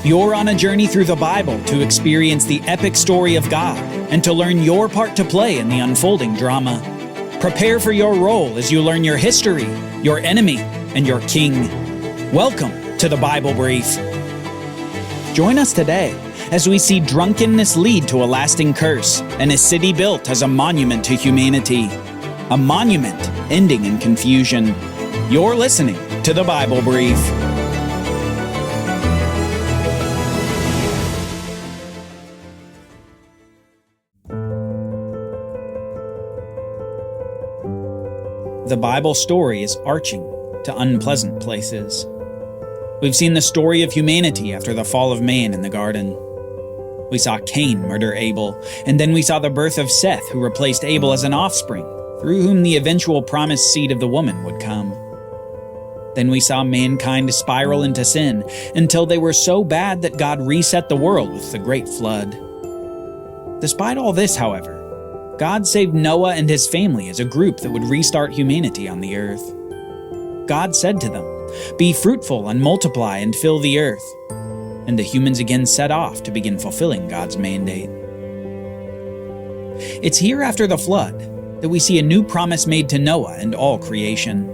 You're on a journey through the Bible to experience the epic story of God and to learn your part to play in the unfolding drama. Prepare for your role as you learn your history, your enemy, and your king. Welcome to the Bible Brief. Join us today as we see drunkenness lead to a lasting curse and a city built as a monument to humanity. A monument ending in confusion. You're listening to the Bible Brief. The Bible story is arching to unpleasant places. We've seen the story of humanity after the fall of man in the garden. We saw Cain murder Abel, and then we saw the birth of Seth, who replaced Abel as an offspring, through whom the eventual promised seed of the woman would come. Then we saw mankind spiral into sin until they were so bad that God reset the world with the great flood. Despite all this, however, God saved Noah and his family as a group that would restart humanity on the earth. God said to them, "Be fruitful and multiply and fill the earth." And the humans again set off to begin fulfilling God's mandate. It's here after the flood that we see a new promise made to Noah and all creation.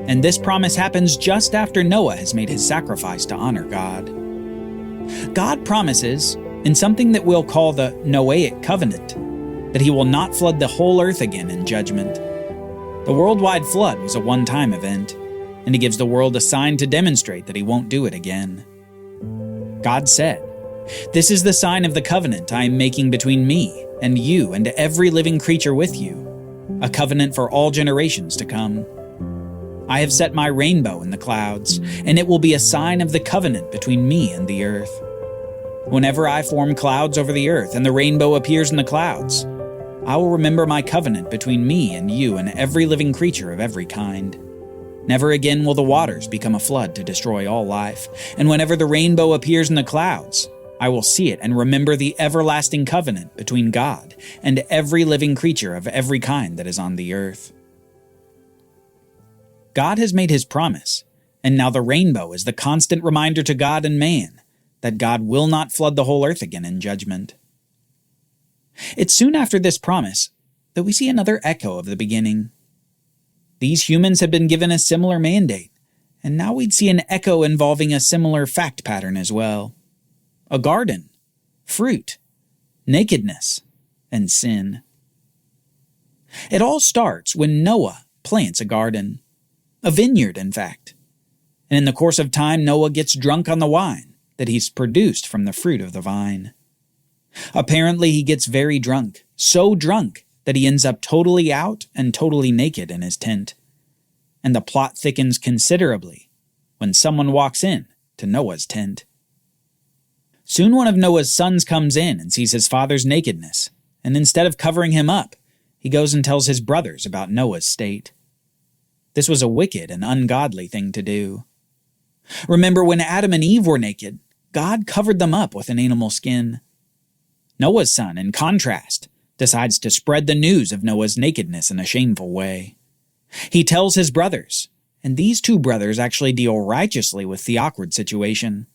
And this promise happens just after Noah has made his sacrifice to honor God. God promises, in something that we'll call the Noahic covenant, that he will not flood the whole earth again in judgment. The worldwide flood was a one-time event, and he gives the world a sign to demonstrate that he won't do it again. God said, "This is the sign of the covenant I am making between me and you and every living creature with you, a covenant for all generations to come. I have set my rainbow in the clouds, and it will be a sign of the covenant between me and the earth. Whenever I form clouds over the earth and the rainbow appears in the clouds, I will remember my covenant between me and you and every living creature of every kind. Never again will the waters become a flood to destroy all life, and whenever the rainbow appears in the clouds, I will see it and remember the everlasting covenant between God and every living creature of every kind that is on the earth." God has made his promise, and now the rainbow is the constant reminder to God and man that God will not flood the whole earth again in judgment. It's soon after this promise that we see another echo of the beginning. These humans have been given a similar mandate, and now we'd see an echo involving a similar fact pattern as well. A garden, fruit, nakedness, and sin. It all starts when Noah plants a garden, a vineyard in fact. And in the course of time, Noah gets drunk on the wine that he's produced from the fruit of the vine. Apparently, he gets very drunk, so drunk that he ends up totally out and totally naked in his tent. And the plot thickens considerably when someone walks in to Noah's tent. Soon one of Noah's sons comes in and sees his father's nakedness, and instead of covering him up, he goes and tells his brothers about Noah's state. This was a wicked and ungodly thing to do. Remember, when Adam and Eve were naked, God covered them up with an animal skin. Noah's son, in contrast, decides to spread the news of Noah's nakedness in a shameful way. He tells his brothers, and these two brothers actually deal righteously with the awkward situation.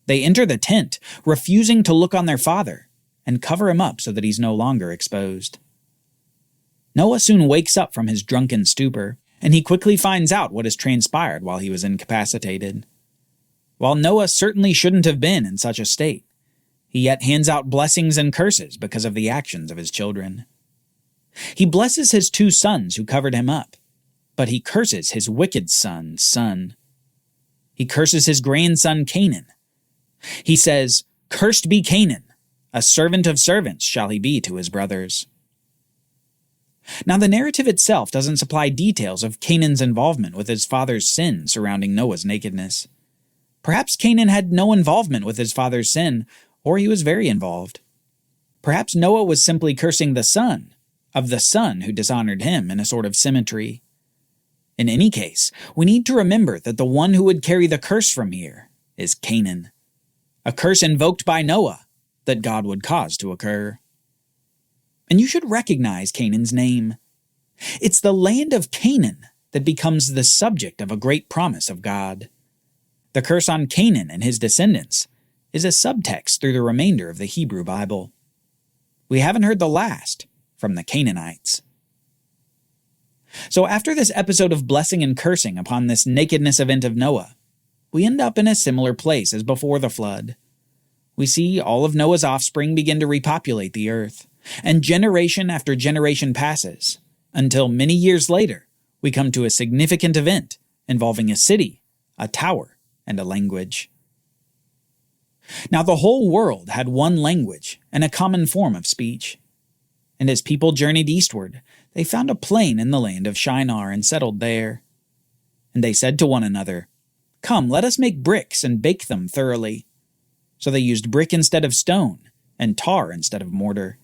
They enter the tent, refusing to look on their father, and cover him up so that he's no longer exposed. Noah soon wakes up from his drunken stupor, and he quickly finds out what has transpired while he was incapacitated. While Noah certainly shouldn't have been in such a state, he yet hands out blessings and curses because of the actions of his children. He blesses his two sons who covered him up, but he curses his wicked son's son. He curses his grandson Canaan. He says, "Cursed be Canaan, a servant of servants shall he be to his brothers." Now, the narrative itself doesn't supply details of Canaan's involvement with his father's sin surrounding Noah's nakedness. Perhaps Canaan had no involvement with his father's sin, or he was very involved. Perhaps Noah was simply cursing the son of the son who dishonored him in a sort of symmetry. In any case, we need to remember that the one who would carry the curse from here is Canaan, a curse invoked by Noah that God would cause to occur. And you should recognize Canaan's name. It's the land of Canaan that becomes the subject of a great promise of God. The curse on Canaan and his descendants is a subtext through the remainder of the Hebrew Bible. We haven't heard the last from the Canaanites. So after this episode of blessing and cursing upon this nakedness event of Noah, we end up in a similar place as before the flood. We see all of Noah's offspring begin to repopulate the earth, and generation after generation passes, until many years later, we come to a significant event involving a city, a tower, and a language. Now the whole world had one language and a common form of speech. And as people journeyed eastward, they found a plain in the land of Shinar and settled there. And they said to one another, "Come, let us make bricks and bake them thoroughly." So they used brick instead of stone, and tar instead of mortar.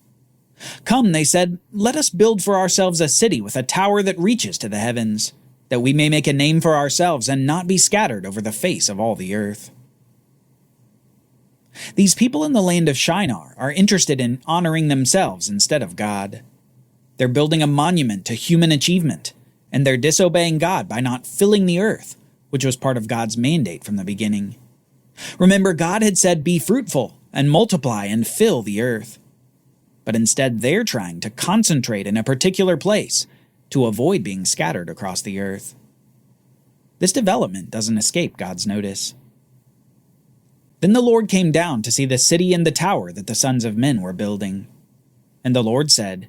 "Come," they said, "let us build for ourselves a city with a tower that reaches to the heavens, that we may make a name for ourselves and not be scattered over the face of all the earth." These people in the land of Shinar are interested in honoring themselves instead of God. They're building a monument to human achievement, and they're disobeying God by not filling the earth, which was part of God's mandate from the beginning. Remember, God had said, "Be fruitful and multiply and fill the earth." But instead they're trying to concentrate in a particular place to avoid being scattered across the earth. This development doesn't escape God's notice. Then the Lord came down to see the city and the tower that the sons of men were building. And the Lord said,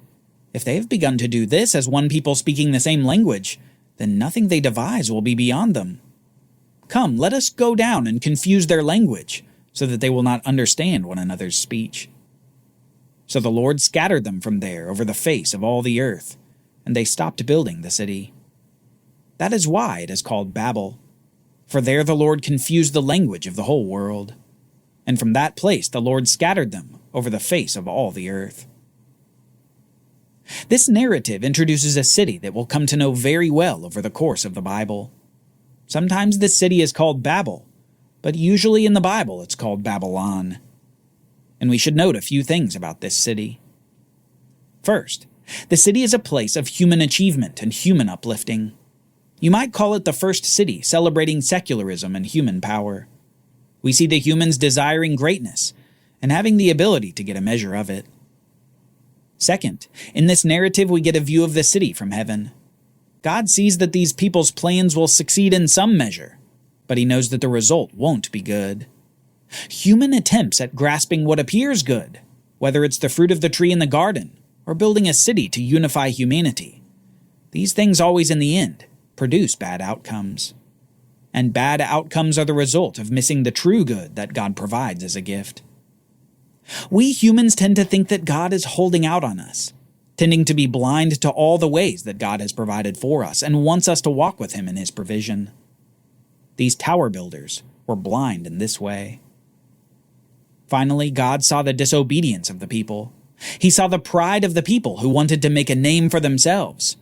"If they have begun to do this as one people speaking the same language, then nothing they devise will be beyond them. Come, let us go down and confuse their language, so that they will not understand one another's speech." So the Lord scattered them from there over the face of all the earth, and they stopped building the city. That is why it is called Babel, for there the Lord confused the language of the whole world. And from that place the Lord scattered them over the face of all the earth. This narrative introduces a city that we'll come to know very well over the course of the Bible. Sometimes this city is called Babel, but usually in the Bible it's called Babylon. And we should note a few things about this city. First, the city is a place of human achievement and human uplifting. You might call it the first city celebrating secularism and human power. We see the humans desiring greatness and having the ability to get a measure of it. Second, in this narrative we get a view of the city from heaven. God sees that these people's plans will succeed in some measure, but he knows that the result won't be good. Human attempts at grasping what appears good, whether it's the fruit of the tree in the garden or building a city to unify humanity, these things always in the end produce bad outcomes. And bad outcomes are the result of missing the true good that God provides as a gift. We humans tend to think that God is holding out on us, tending to be blind to all the ways that God has provided for us and wants us to walk with him in his provision. These tower builders were blind in this way. Finally, God saw the disobedience of the people. He saw the pride of the people who wanted to make a name for themselves,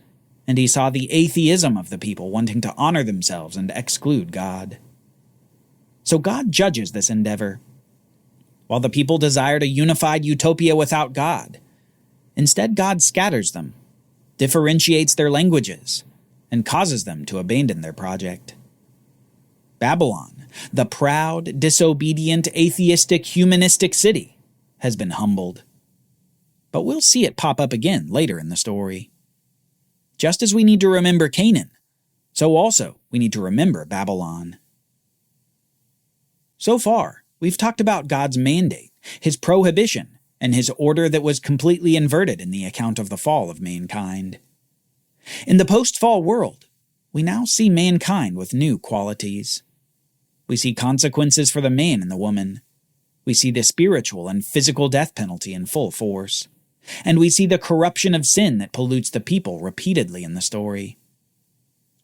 and he saw the atheism of the people wanting to honor themselves and exclude God. So God judges this endeavor. While the people desired a unified utopia without God, instead God scatters them, differentiates their languages, and causes them to abandon their project. Babylon, the proud, disobedient, atheistic, humanistic city, has been humbled. But we'll see it pop up again later in the story. Just as we need to remember Canaan, so also we need to remember Babylon. So far, we've talked about God's mandate, his prohibition, and his order that was completely inverted in the account of the fall of mankind. In the post-fall world, we now see mankind with new qualities. We see consequences for the man and the woman. We see the spiritual and physical death penalty in full force. And we see the corruption of sin that pollutes the people repeatedly in the story.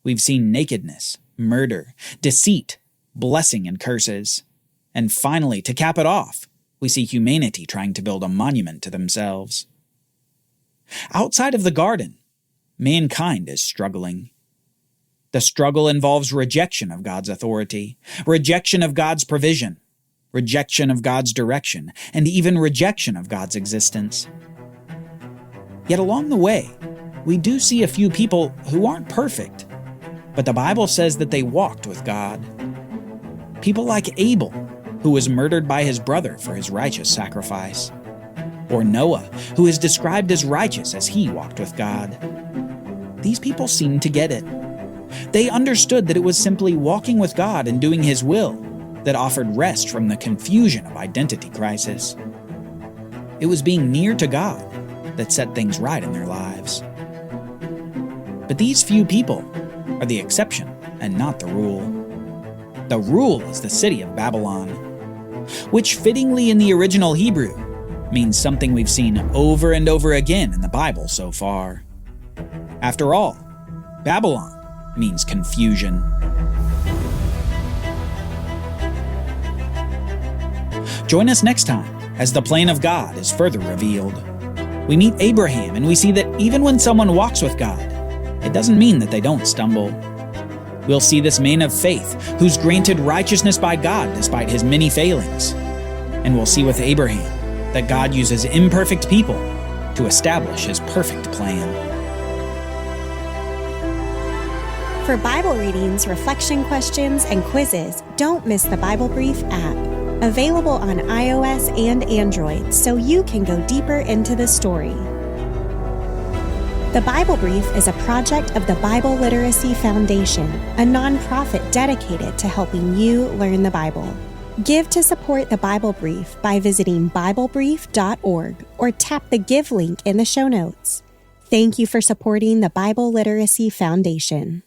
We've seen nakedness, murder, deceit, blessing and curses. And finally, to cap it off, we see humanity trying to build a monument to themselves. Outside of the garden, mankind is struggling. The struggle involves rejection of God's authority, rejection of God's provision, rejection of God's direction, and even rejection of God's existence. Yet along the way, we do see a few people who aren't perfect, but the Bible says that they walked with God. People like Abel, who who was murdered by his brother for his righteous sacrifice. Or Noah, who is described as righteous as he walked with God. These people seemed to get it. They understood that it was simply walking with God and doing His will that offered rest from the confusion of identity crisis. It was being near to God that set things right in their lives. But these few people are the exception and not the rule. The rule is the city of Babylon, which fittingly in the original Hebrew means something we've seen over and over again in the Bible so far. After all, Babylon means confusion. Join us next time as the plan of God is further revealed. We meet Abraham and we see that even when someone walks with God, it doesn't mean that they don't stumble. We'll see this man of faith who's granted righteousness by God despite his many failings. And we'll see with Abraham that God uses imperfect people to establish His perfect plan. For Bible readings, reflection questions, and quizzes, don't miss the Bible Brief app. Available on iOS and Android so you can go deeper into the story. The Bible Brief is a project of the Bible Literacy Foundation, a nonprofit dedicated to helping you learn the Bible. Give to support the Bible Brief by visiting BibleBrief.org or tap the Give link in the show notes. Thank you for supporting the Bible Literacy Foundation.